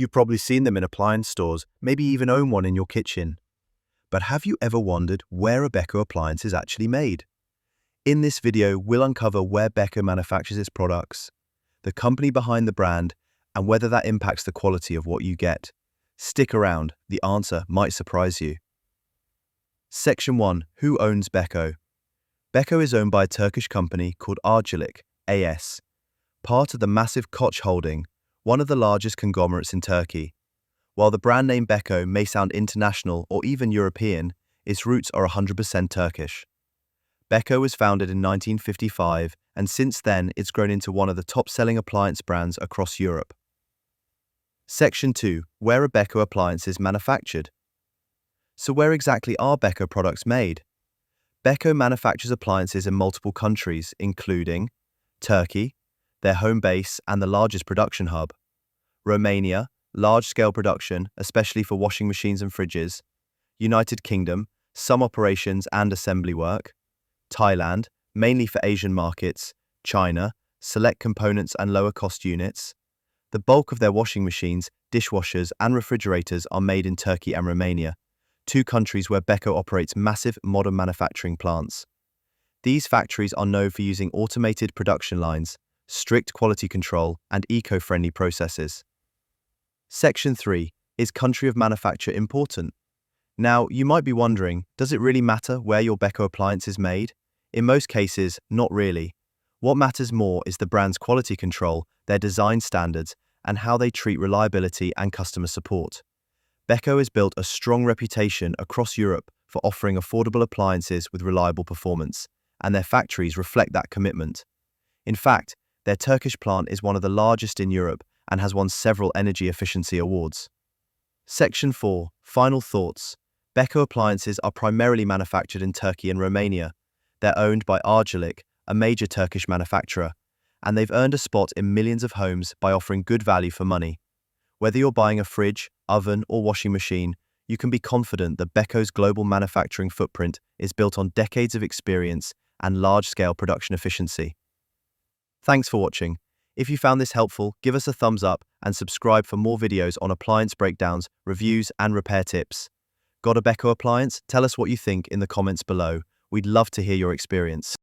You've probably seen them in appliance stores, maybe even own one in your kitchen. But have you ever wondered where a Beko appliance is actually made? In this video, we'll uncover where Beko manufactures its products, the company behind the brand, and whether that impacts the quality of what you get. Stick around, the answer might surprise you. Section 1. Who owns Beko? Beko is owned by a Turkish company called Arçelik AS, part of the massive Koç holding, one of the largest conglomerates in Turkey. While the brand name Beko may sound international or even European, its roots are 100% Turkish. Beko was founded in 1955, and since then it's grown into one of the top-selling appliance brands across Europe. Section 2. Where are Beko appliances manufactured? So where exactly are Beko products made? Beko manufactures appliances in multiple countries, including Turkey, their home base and the largest production hub; Romania, large-scale production, especially for washing machines and fridges; United Kingdom, some operations and assembly work; Thailand, mainly for Asian markets; China, select components and lower-cost units. The bulk of their washing machines, dishwashers and refrigerators are made in Turkey and Romania, two countries where Beko operates massive modern manufacturing plants. These factories are known for using automated production lines, strict quality control, and eco-friendly processes. Section 3. Is country of manufacture important? Now, you might be wondering, does it really matter where your Beko appliance is made? In most cases, not really. What matters more is the brand's quality control, their design standards, and how they treat reliability and customer support. Beko has built a strong reputation across Europe for offering affordable appliances with reliable performance, and their factories reflect that commitment. In fact, their Turkish plant is one of the largest in Europe and has won several energy efficiency awards. Section 4. Final thoughts. Beko appliances are primarily manufactured in Turkey and Romania. They're owned by Arçelik, a major Turkish manufacturer, and they've earned a spot in millions of homes by offering good value for money. Whether you're buying a fridge, oven, or washing machine, you can be confident that Beko's global manufacturing footprint is built on decades of experience and large-scale production efficiency. Thanks for watching. If you found this helpful, give us a thumbs up and subscribe for more videos on appliance breakdowns, reviews, and repair tips. Got a Beko appliance? Tell us what you think in the comments below. We'd love to hear your experience.